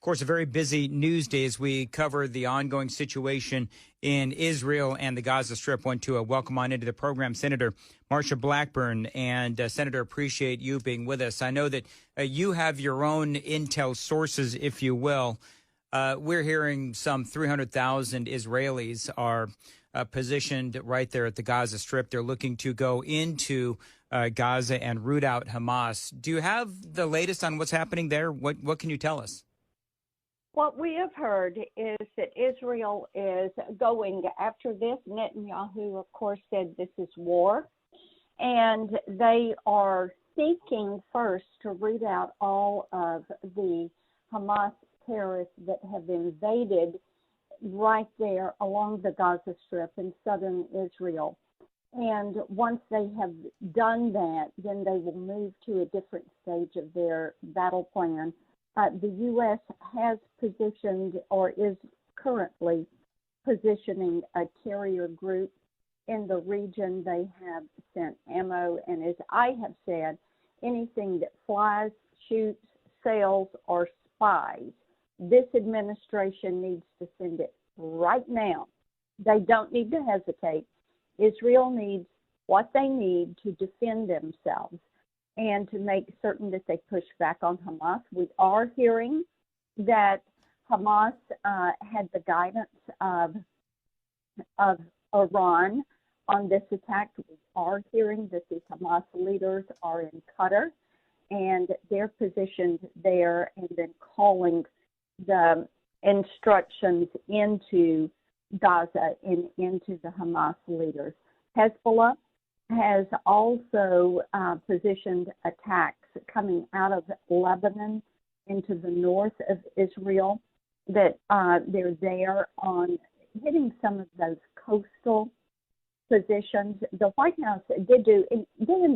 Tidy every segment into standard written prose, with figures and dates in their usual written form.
Of course, a very busy news day as we cover the ongoing situation in Israel and the Gaza Strip. Want to welcome on into the program Senator Marsha Blackburn. And Senator, appreciate you being with us. I know that you have your own intel sources, if you will. We're hearing some 300,000 Israelis are positioned right there at the Gaza Strip. They're looking to go into Gaza and root out Hamas. Do you have the latest on what's happening there? What can you tell us? What we have heard is that Israel is going after this. Netanyahu, of course, said this is war. And they are seeking first to root out all of the Hamas terrorists that have invaded right there along the Gaza Strip in southern Israel. And once they have done that, then they will move to a different stage of their battle plan. The U.S. has positioned or is currently positioning a carrier group in the region. They have sent ammo, and as I have said, anything that flies, shoots, sails, or spies, this administration needs to send it right now. They don't need to hesitate. Israel needs what they need to defend themselves and to make certain that they push back on Hamas. We are hearing that Hamas had the guidance of Iran on this attack. We are hearing that the Hamas leaders are in Qatar, and they're positioned there and then calling the instructions into Gaza and into the Hamas leaders. Hezbollah has also positioned attacks coming out of Lebanon into the north of Israel, that they're there on hitting some of those coastal positions. The White House did do, and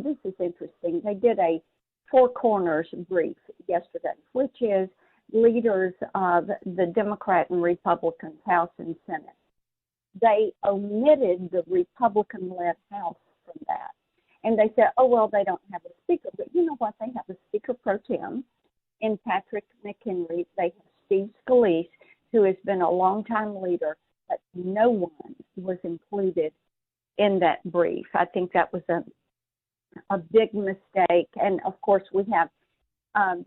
this is interesting, they did a four corners brief yesterday, which is leaders of the Democrat and Republicans, House and Senate. They omitted the Republican-led House from that. And they said, oh, well, they don't have a speaker. But you know what? They have a speaker pro tem in Patrick McHenry. They have Steve Scalise, who has been a longtime leader, but no one was included in that brief. I think that was a big mistake. And, of course, we have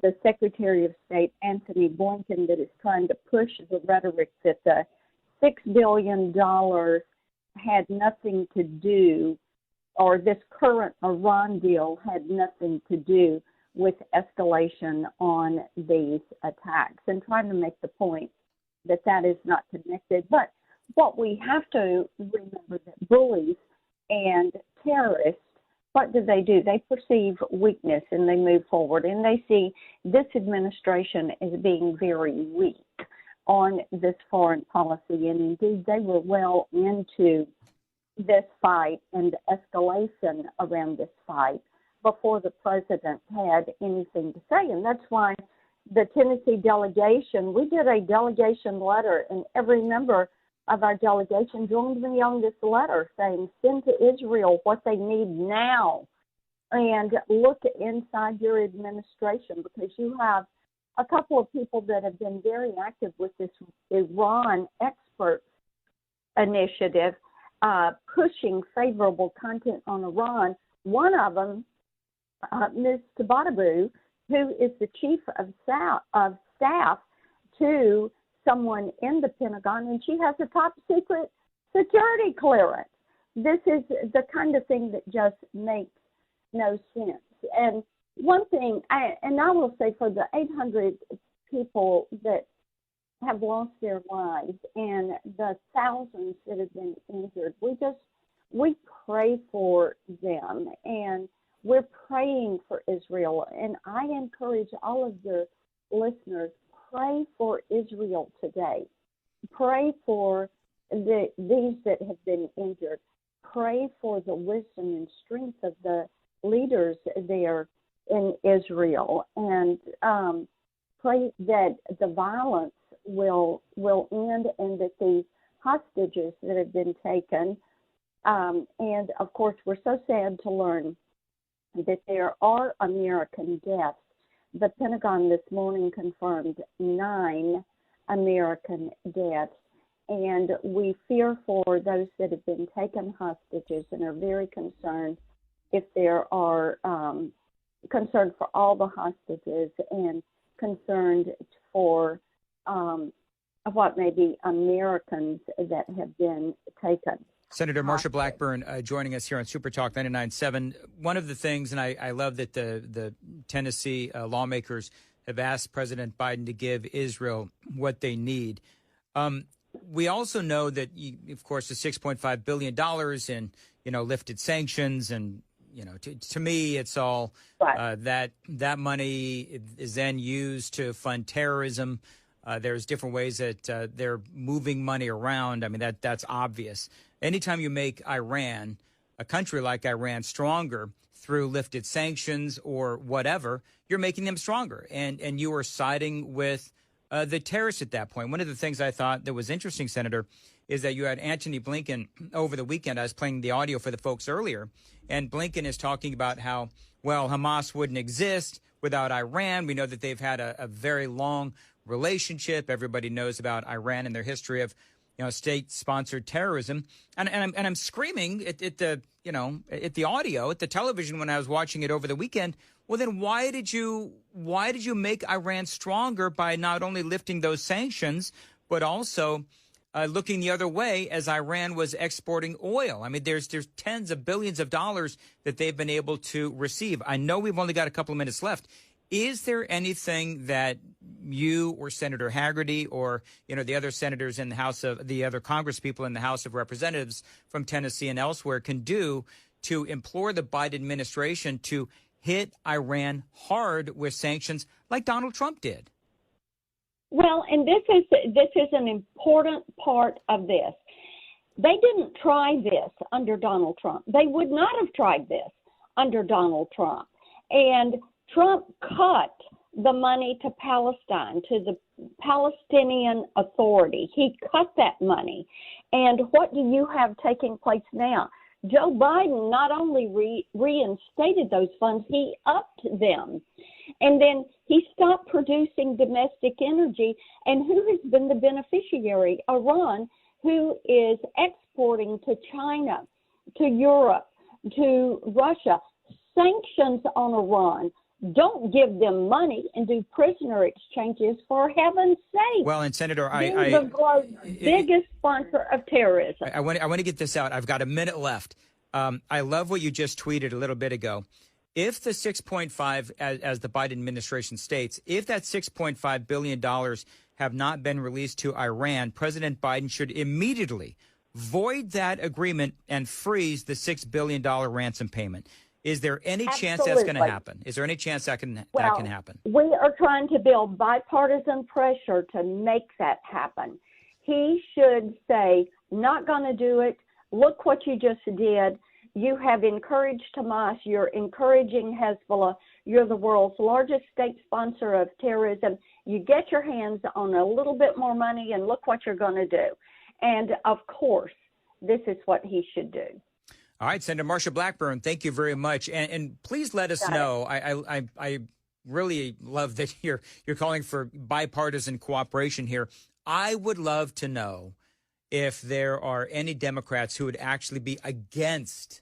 the Secretary of State, Anthony Blinken, that is trying to push the rhetoric that the $6 billion had nothing to do, or this current Iran deal had nothing to do with escalation on these attacks, and trying to make the point that that is not connected. But what we have to remember, that bullies and terrorists, what do? They perceive weakness and they move forward, and they see this administration as being very weak on this foreign policy. And indeed, they were well into this fight and escalation around this fight before the president had anything to say. And that's why the Tennessee delegation, we did a delegation letter, and every member of our delegation joined me on this letter saying, send to Israel what they need now, and look inside your administration, because you have a couple of people that have been very active with this Iran expert initiative, pushing favorable content on Iran. One of them, Ms. Tabatabu, who is the chief of staff to someone in the Pentagon, and she has a top secret security clearance. This is the kind of thing that just makes no sense. And one thing, I will say, for the 800 people that have lost their lives and the thousands that have been injured, we pray for them, and we're praying for Israel. And I encourage all of the listeners, pray for Israel today. Pray for these that have been injured. Pray for the wisdom and strength of the leaders there in Israel, and pray that the violence will end, and that the hostages that have been taken, and of course we're so sad to learn that there are American deaths the Pentagon this morning confirmed 9 American deaths, and we fear for those that have been taken hostages and are very concerned if there are concerned for all the hostages and concerned for what may be Americans that have been taken. Senator Marsha Blackburn joining us here on Super Talk 99.7. One of the things, and I love that the Tennessee lawmakers have asked President Biden to give Israel what they need. We also know that, of course, the $6.5 billion in, lifted sanctions. And, to me, it's all that money is then used to fund terrorism. There's different ways that they're moving money around. I mean, that's obvious. Anytime you make Iran, a country like Iran, stronger through lifted sanctions or whatever, you're making them stronger. And you are siding with the terrorists at that point. One of the things I thought that was interesting, Senator, is that you had Antony Blinken over the weekend. I was playing the audio for the folks earlier, and Blinken is talking about how, well, Hamas wouldn't exist without Iran. We know that they've had a very long relationship. Everybody knows about Iran and their history of, state-sponsored terrorism. And I'm screaming at the audio, at the television when I was watching it over the weekend. Well, then why did you make Iran stronger by not only lifting those sanctions, but also looking the other way as Iran was exporting oil? I mean, there's tens of billions of dollars that they've been able to receive. I know we've only got a couple of minutes left. Is there anything that you or Senator Haggerty or, the other senators in the other Congress people in the House of Representatives from Tennessee and elsewhere can do to implore the Biden administration to hit Iran hard with sanctions like Donald Trump did? Well, and this is an important part of this. They didn't try this under Donald Trump. They would not have tried this under Donald Trump. And Trump cut the money to Palestine, to the Palestinian Authority. He cut that money. And what do you have taking place now? Joe Biden not only reinstated those funds, he upped them. And then he stopped producing domestic energy. And who has been the beneficiary? Iran, who is exporting to China, to Europe, to Russia. Sanctions on Iran. Don't give them money and do prisoner exchanges, for heaven's sake. Well, and Senator, the globe's biggest sponsor of terrorism. I want to get this out. I've got a minute left. I love what you just tweeted a little bit ago. If the 6.5, as the Biden administration states, if that $6.5 billion have not been released to Iran, President Biden should immediately void that agreement and freeze the $6 billion ransom payment. Is there any chance that's going to happen? Is there any chance that can happen? We are trying to build bipartisan pressure to make that happen. He should say, not going to do it. Look what you just did. You have encouraged Hamas. You're encouraging Hezbollah. You're the world's largest state sponsor of terrorism. You get your hands on a little bit more money and look what you're going to do. And, of course, this is what he should do. All right, Senator Marsha Blackburn, thank you very much. And please let us know. I really love that you're calling for bipartisan cooperation here. I would love to know if there are any Democrats who would actually be against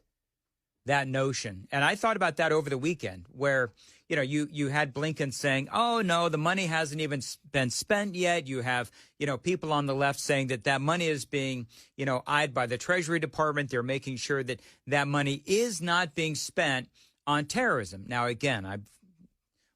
that notion. And I thought about that over the weekend where, you had Blinken saying, oh, no, the money hasn't even been spent yet. You have, people on the left saying that money is being, eyed by the Treasury Department. They're making sure that money is not being spent on terrorism. Now, again,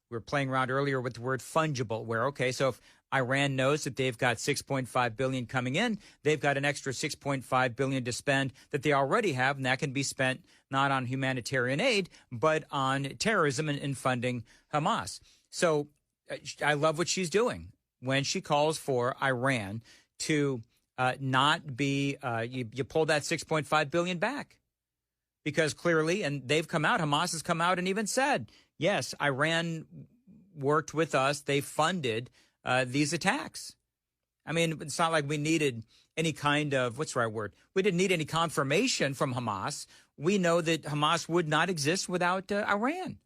we were playing around earlier with the word fungible, where, okay, so if Iran knows that they've got $6.5 billion coming in, they've got an extra $6.5 billion to spend that they already have, and that can be spent not on humanitarian aid, but on terrorism and funding Hamas. So I love what she's doing when she calls for Iran to not be, you pull that $6.5 billion back. Because clearly, and they've come out, Hamas has come out and even said, yes, Iran worked with us. They funded these attacks. I mean, it's not like we needed any kind of, what's the right word? We didn't need any confirmation from Hamas. We know that Hamas would not exist without Iran.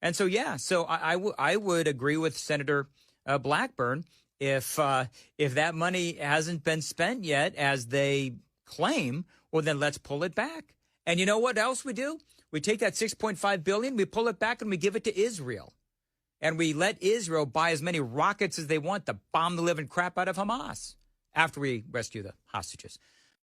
And so, yeah, so I would agree with Senator Blackburn if that money hasn't been spent yet, as they claim, well, then let's pull it back. And you know what else we do? We take that $6.5 billion, we pull it back, and we give it to Israel. And we let Israel buy as many rockets as they want to bomb the living crap out of Hamas after we rescue the hostages.